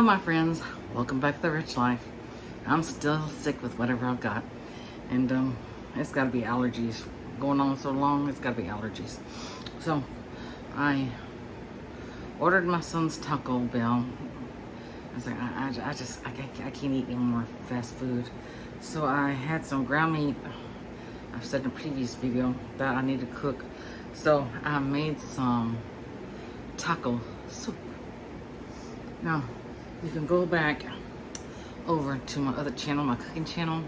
Hello my friends, welcome back to the Rich Life. I'm still sick with whatever I've got, and it's got to be allergies. Going on so long, it's got to be allergies. So I ordered my son's Taco Bell. I was like, I can't eat any more fast food. So I had some ground meat. I've said in a previous video that I need to cook. So I made some taco soup. Now, you can go back over to my other channel, my cooking channel.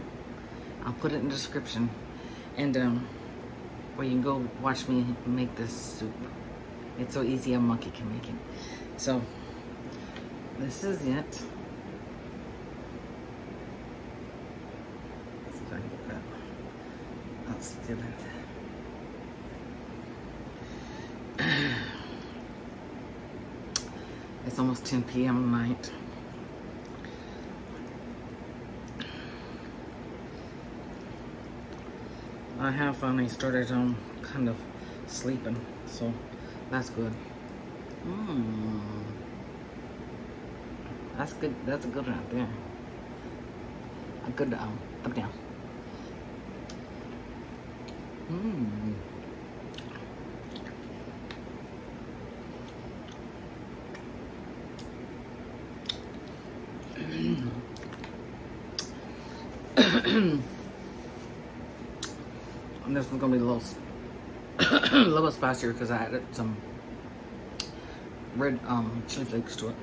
I'll put it in the description. And where you can go watch me make this soup. It's so easy a monkey can make it. So, this is it. Let's see if I can get that. Let's do that. It's almost 10 p.m. night. I have finally started kind of sleeping, so that's good. That's good. That's a good one right there. A good thumb down. And this one's gonna be a little spicier because I added some red chili flakes to it.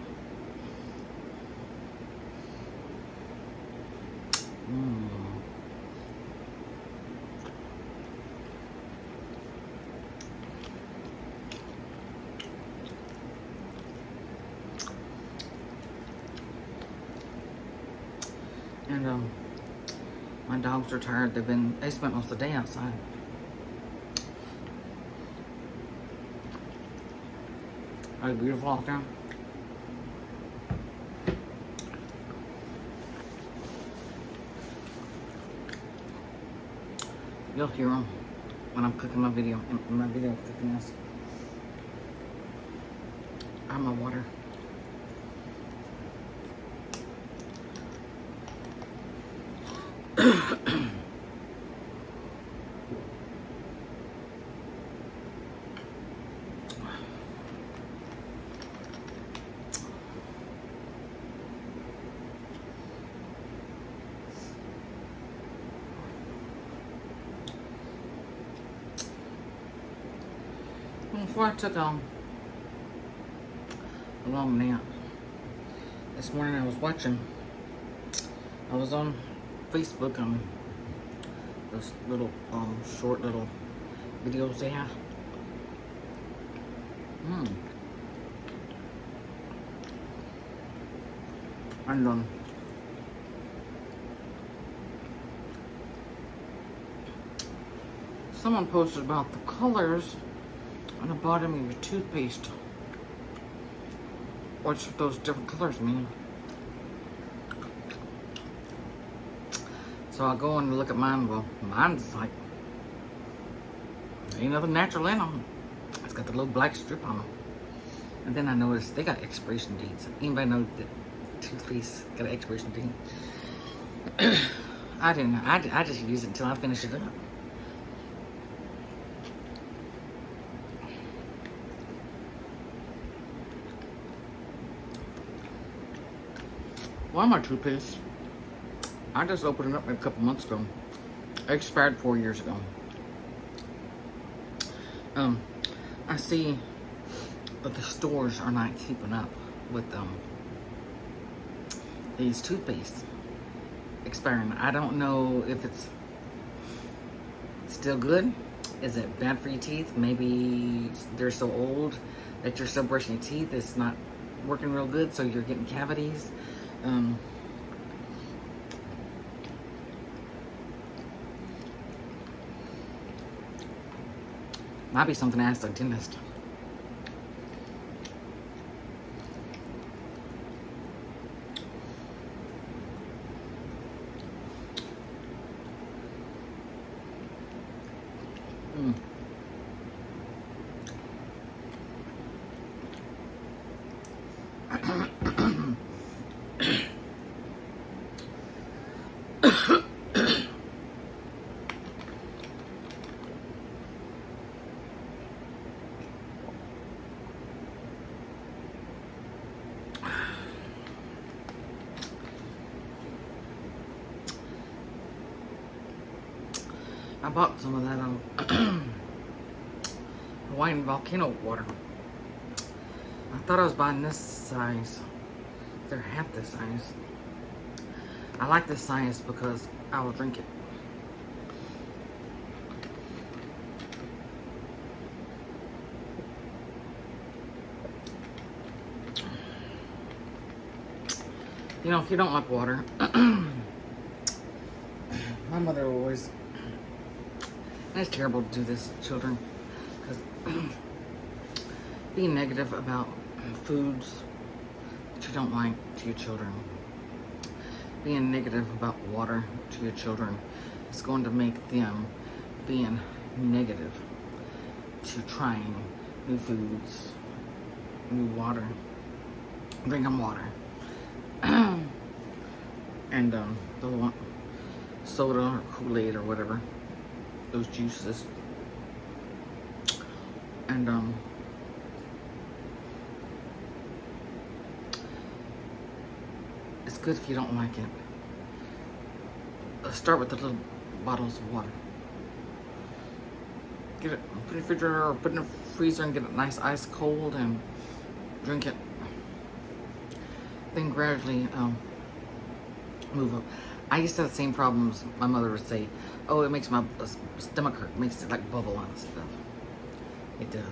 And my dogs are tired. They spent most of the day outside. Are they beautiful out there? You'll hear them when I'm cooking my video. In my video cooking this. I have my water. Before I took a long nap this morning, I was on Facebook on those little short little videos they have. And someone posted about the colors on the bottom of your toothpaste. What those different colors mean. So I go and look at mine. Well, mine's like, ain't nothing natural in them. It's got the little black strip on them. And then I noticed they got expiration dates. Anybody know that toothpaste got an expiration date? I didn't know. I just use it until I finish it up. One of my toothpaste, I just opened it up a couple months ago. It expired 4 years ago. I see that the stores are not keeping up with these toothpaste expiring. I don't know if it's still good. Is it bad for your teeth? Maybe they're so old that you're still brushing your teeth. It's not working real good, so you're getting cavities. Might be something to ask the dentist. I bought some of that Hawaiian volcano water. I thought I was buying this size. They're half this size. I like this size because I will drink it. You know, if you don't like water, my mother always, and it's terrible to do this to children, because being negative about foods that you don't like to your children, being negative about water to your children is going to make them being negative to trying new foods, new water, drinking water. And they'll want soda or Kool-Aid or whatever, those juices. And it's good if you don't like it. Start with the little bottles of water. Get it, put it in the refrigerator or put it in the freezer and get it nice ice cold and drink it. Then gradually move up. I used to have the same problems. My mother would say, oh, it makes my stomach hurt. It makes it like bubble and stuff. It does.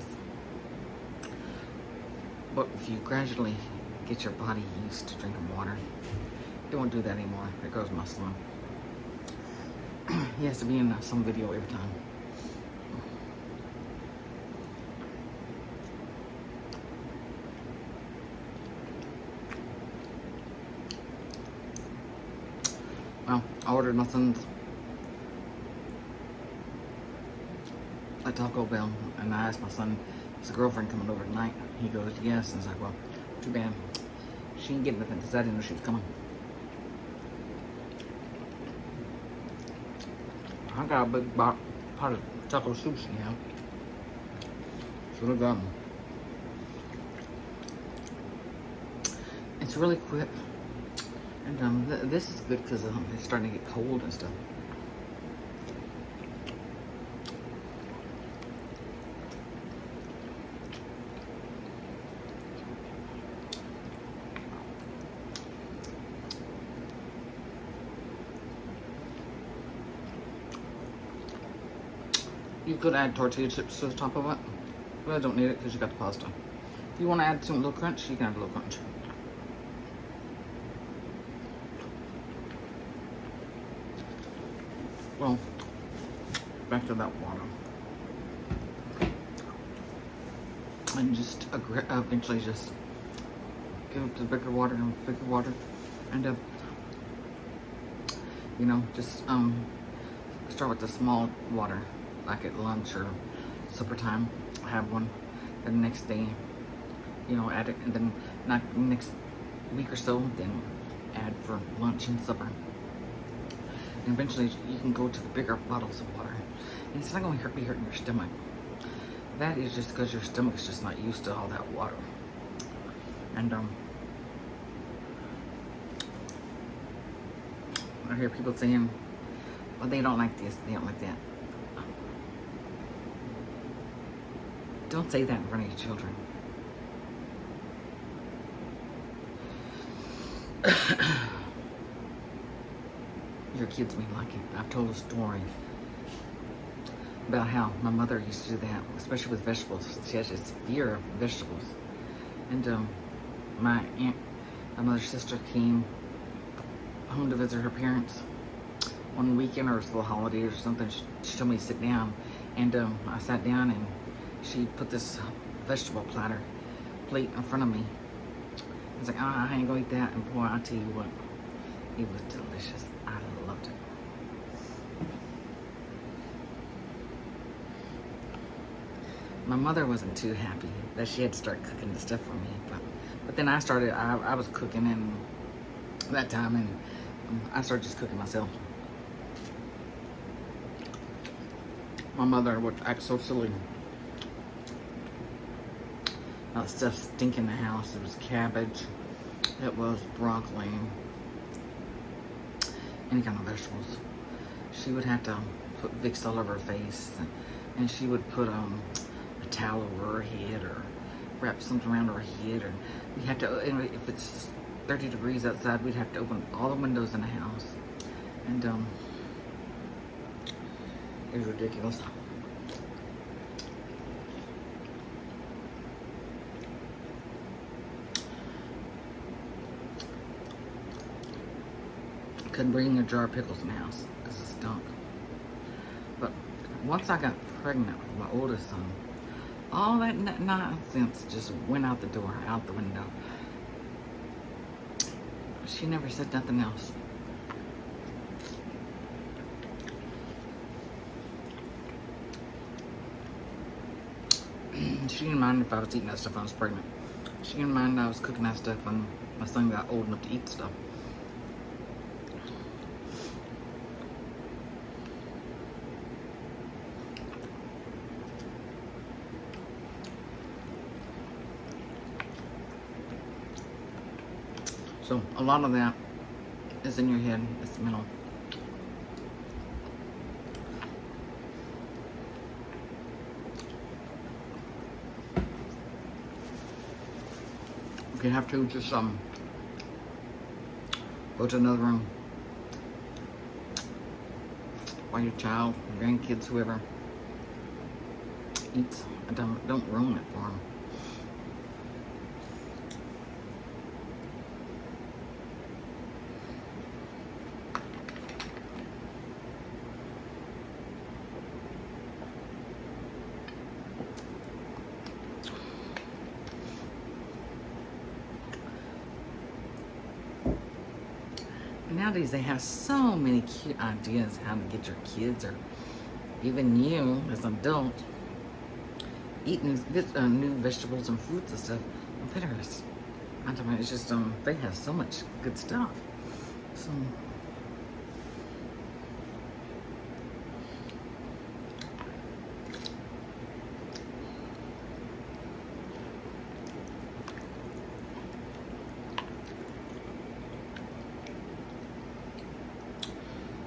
But if you gradually get your body used to drinking water, it won't do that anymore. It goes muscling. He has to be in some video every time. Well, I ordered my son's at Taco Bell, and I asked my son, is the girlfriend coming over tonight? He goes, yes. And I was like, well, too bad. She ain't getting nothing because I didn't know she was coming. I got a big pot of taco sushi now. Should have gone. It's really quick. And this is good because it's starting to get cold and stuff. You could add tortilla chips to the top of it, but I don't need it because you got the pasta. If you want to add some little crunch, you can add a little crunch. Well, back to that water. And just eventually just give it to bigger water and bigger water. And, you know, just start with the small water, like at lunch or supper time. Have one. Then the next day, you know, add it. And then next week or so, then add for lunch and supper. And eventually you can go to the bigger bottles of water. And it's not going to be hurting your stomach. That is just because your stomach is just not used to all that water. And I hear people saying, well, they don't like this, they don't like that. Don't say that in front of your children. Your kids may like it. I've told a story about how my mother used to do that, especially with vegetables. She has this fear of vegetables. And my aunt, my mother's sister, came home to visit her parents one weekend, or it was for a holiday or something. She told me to sit down, and I sat down, and she put this vegetable plate in front of me. I was like, I ain't gonna eat that. And boy, I'll tell you what, it was delicious. I loved it. My mother wasn't too happy that she had to start cooking the stuff for me, but then I was cooking in that time, and I started just cooking myself. my mother would act so silly. Stuff stink in the house. It was cabbage. It was broccoli. Any kind of vegetables. She would have to put Vicks all over her face, and she would put a towel over her head or wrap something around her head. Or we had to, and if it's 30 degrees outside, we'd have to open all the windows in the house. And it was ridiculous. Couldn't bring a jar of pickles in the house because it stunk. But once I got pregnant with my oldest son, all that nonsense just went out the door, out the window. She never said nothing else. She didn't mind if I was eating that stuff when I was pregnant. She didn't mind I was cooking that stuff when my son got old enough to eat stuff. So a lot of that is in your head. It's mental. If you have to, just go to another room while your child, your grandkids, whoever eats. Don't ruin it for them. Nowadays they have so many cute ideas how to get your kids or even you as an adult eating new vegetables and fruits and stuff on Pinterest. I mean, it's just they have so much good stuff. So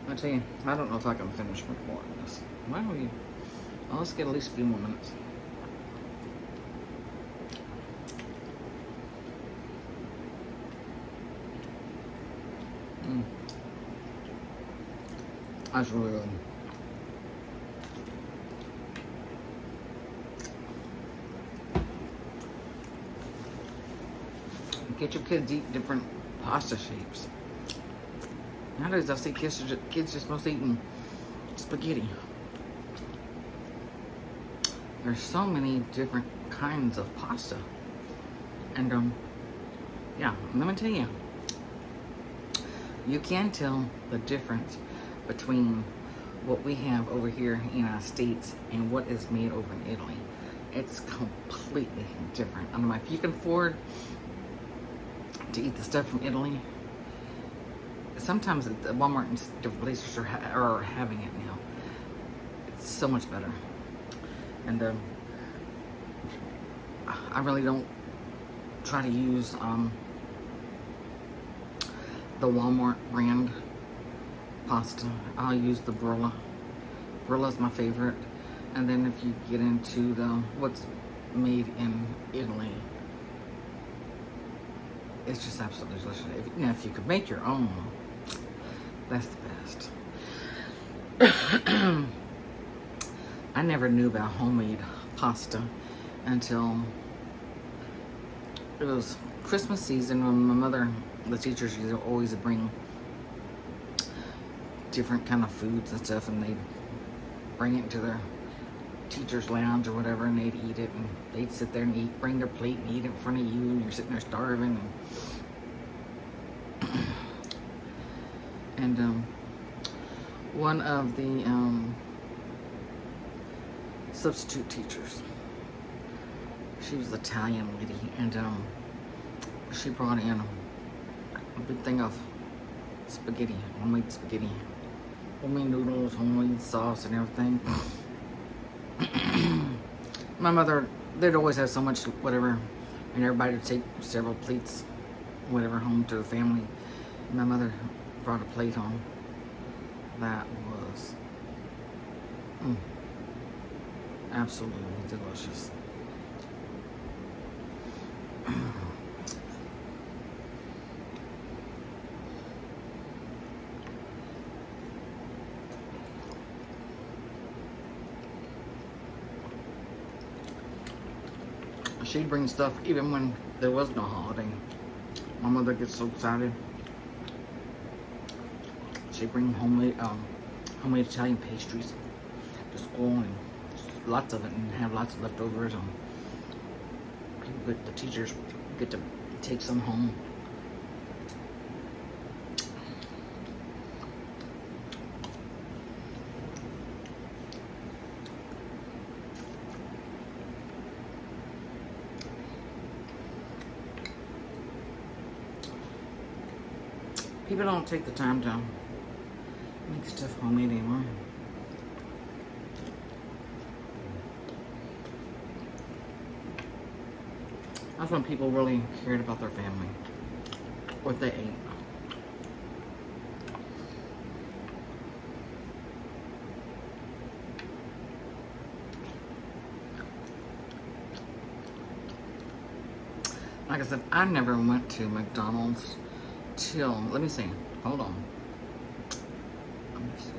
I tell you, I don't know if I can finish much more of this. Why don't we? Well, let's get at least a few more minutes. That's really good. Get your kids to eat different pasta shapes. Nowadays I see kids just mostly eating spaghetti. There's so many different kinds of pasta. And yeah, let me tell you, you can tell the difference between what we have over here in the United States and what is made over in Italy. It's completely different. I don't know if you can afford to eat the stuff from Italy. Sometimes at Walmart and different places are having it now. It's so much better. And I really don't try to use the Walmart brand pasta. I'll use the Barilla. Barilla's my favorite. And then if you get into what's made in Italy, it's just absolutely delicious. If you could make your own, that's the best. I never knew about homemade pasta until it was Christmas season when my mother, the teachers, used to always bring different kind of foods and stuff, and they'd bring it into their teacher's lounge or whatever, and they'd eat it, and they'd sit there and eat, bring their plate and eat it in front of you, and you're sitting there starving. And one of the substitute teachers, she was an Italian lady, and she brought in a big thing of spaghetti, homemade spaghetti, homemade noodles, homemade sauce and everything. My mother, they'd always have so much whatever, and everybody would take several plates, whatever, home to the family. My mother brought a plate home that was absolutely delicious. She'd bring stuff even when there was no holiday. My mother gets so excited. She'd bring homemade Italian pastries to school, and lots of it, and have lots of leftovers. The teachers get to take some home. People don't take the time to make stuff homemade anymore. That's when people really cared about their family, what they ate. Like I said, I never went to McDonald's till, let me see, hold on. Let me see.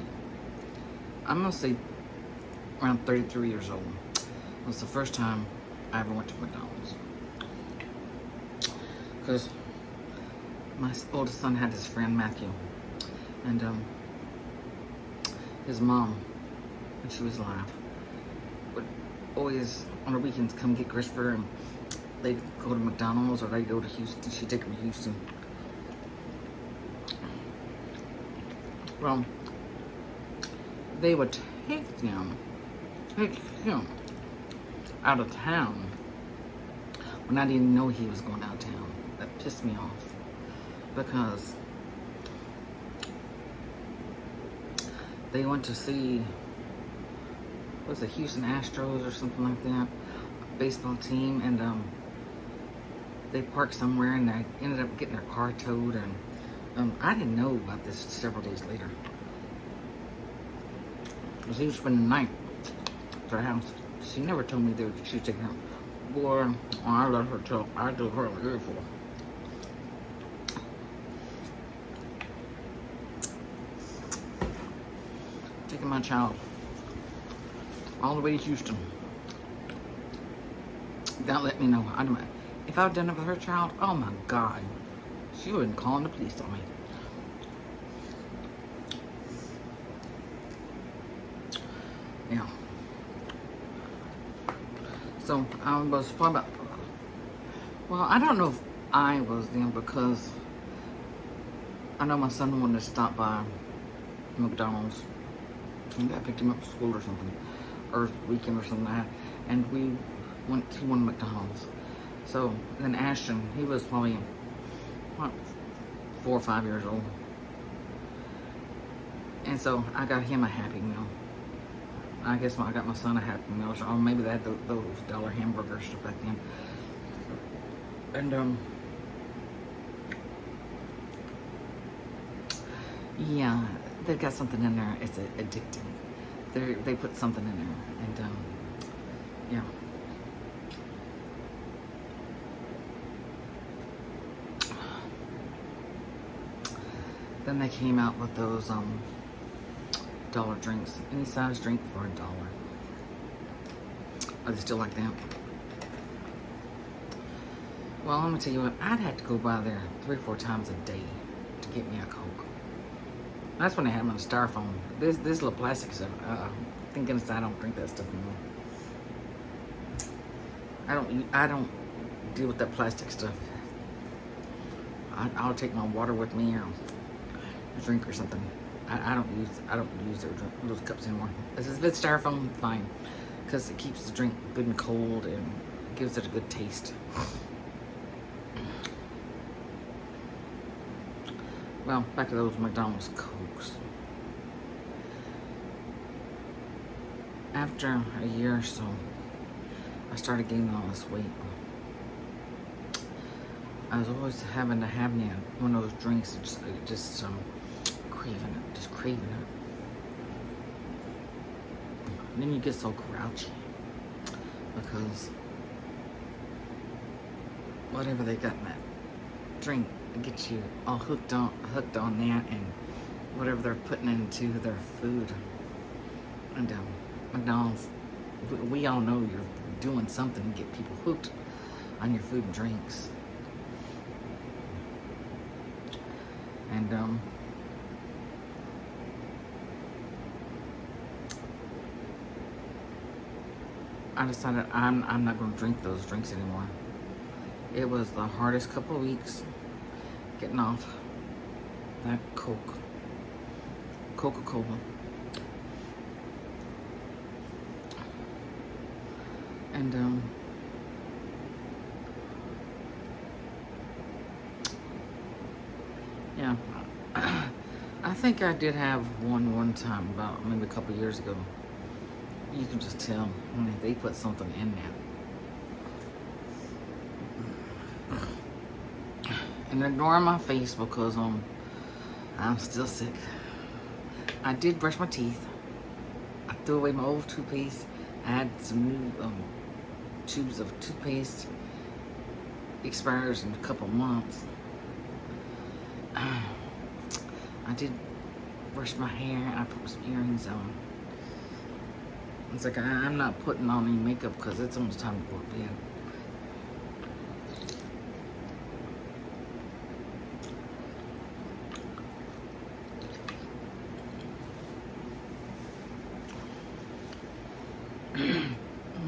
I'm gonna say around 33 years old. It was the first time I ever went to McDonald's. Because my oldest son had his friend Matthew, and his mom, when she was alive, would always on the weekends come get Christopher, and they'd go to McDonald's or they'd go to Houston. She'd take him to Houston. Well, they would take him out of town when I didn't know he was going out of town. That pissed me off, because they went to see, what was it, Houston Astros or something like that, a baseball team, and they parked somewhere and they ended up getting their car towed, and I didn't know about this several days later. Because he was spending the night at their house. She never told me that she was taking her. Boy, I let her tell. I do her an earful. Taking my child all the way to Houston. That let me know. If I had done it with her child, oh my God, she wouldn't call the police on me. Yeah. So I was probably about, well, I don't know if I was then, because I know my son wanted to stop by McDonald's. Maybe I picked him up from school or something, or weekend or something like that, and he wanted McDonald's. So then Ashton, he was probably, what, 4 or 5 years old. And so I got him a Happy Meal. I guess I got my son a Happy Meal, or maybe they had those dollar hamburgers back then. And yeah, they've got something in there. It's addicting. They put something in there, and yeah. Then they came out with those dollar drinks, any size drink for $1. Are they still like that? Well, let me tell you what, I'd have to go by there 3 or 4 times a day to get me a Coke. That's when they had them in styrofoam. This little plastic stuff, thank goodness I don't drink that stuff anymore. I don't deal with that plastic stuff. I'll take my water with me, or a drink or something. I don't use those cups anymore. If it's styrofoam, fine, because it keeps the drink good and cold and gives it a good taste. Well, back to those McDonald's Cokes. after a year or so, I started gaining all this weight. I was always having to have me one of those drinks, just craving it, just craving it. And then you get so grouchy because whatever they got in that drink gets you all hooked on that and whatever they're putting into their food. And McDonald's, we all know you're doing something to get people hooked on your food and drinks. And I decided I'm not going to drink those drinks anymore. It was the hardest couple of weeks getting off that Coca-Cola. And yeah, I think I did have one time about maybe a couple years ago. You can just tell when they put something in there. And ignore my face because I'm still sick. I did brush my teeth. I threw away my old toothpaste. I had some new tubes of toothpaste. Expires in a couple months. I did brush my hair. I put some earrings on. It's like I'm not putting on any makeup because it's almost time to go to bed.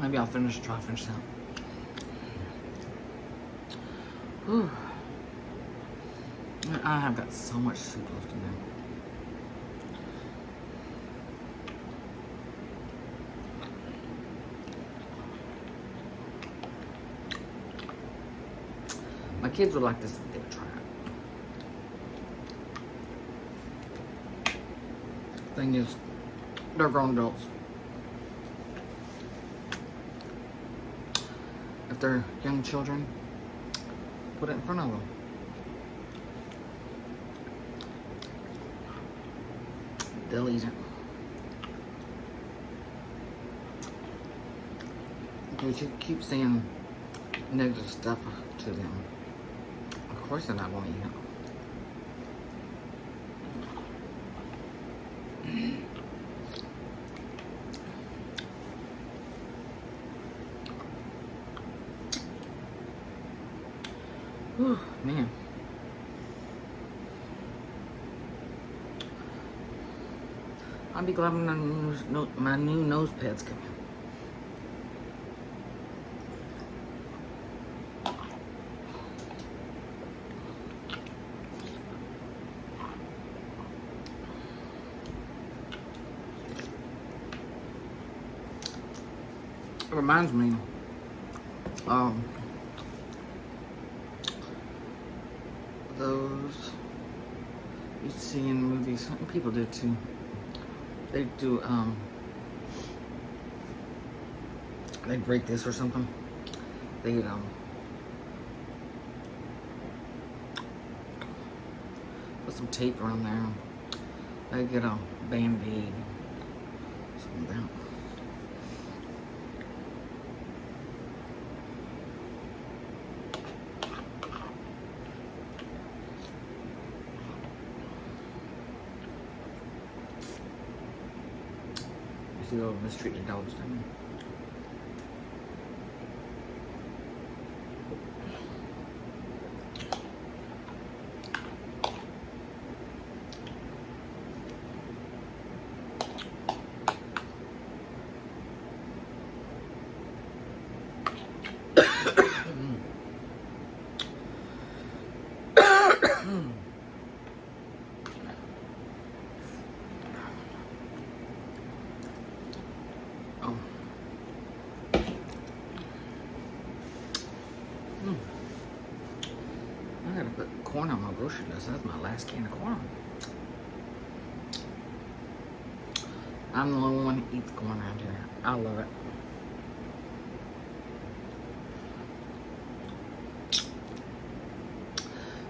Maybe I'll try to finish that. Whew. I have got so much soup left in there. My kids would like this if they would try it. Thing is, they're grown adults. If they're young children, put it in front of them. They'll eat it. Because you keep saying negative stuff to them. Of course they're not going to eat it. Whew, man. I'll be glad when my new nose pads come in. It reminds me those you see in movies. Some people do too. They do they break this or something. They put some tape around there. They get a Band-Aid, something like that. You go mistreat your dogs, don't you? I gotta put corn on my grocery list. That's my last can of corn. I'm the only one who eats corn around here. I love it.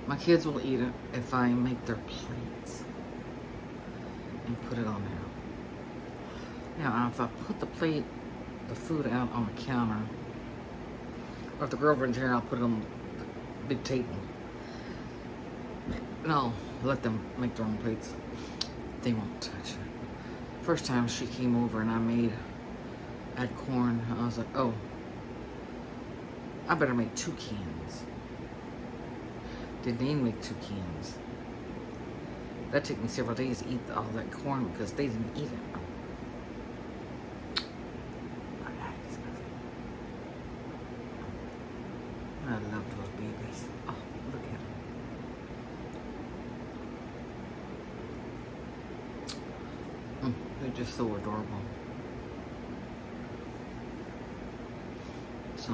My kids will eat it if I make their plates and put it on there. Now, if I put the food out on the counter, or if the girlfriend's here, I'll put it on the big table. And I'll let them make their own plates. They won't touch it. First time she came over and I had corn, I was like, oh, I better make 2 cans. Didn't even make 2 cans. That took me several days to eat all that corn because they didn't eat it. I love those babies. Oh, look at them. They're just so adorable. So,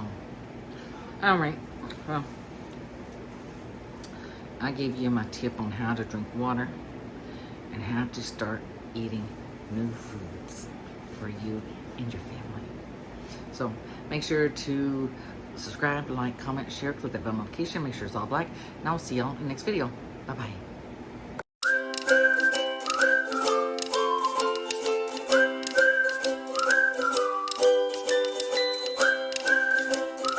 alright, well, I gave you my tip on how to drink water and how to start eating new foods for you and your family. So, make sure to subscribe, like, comment, share, click that bell notification, make sure it's all black, and I'll see y'all in the next video. Bye-bye.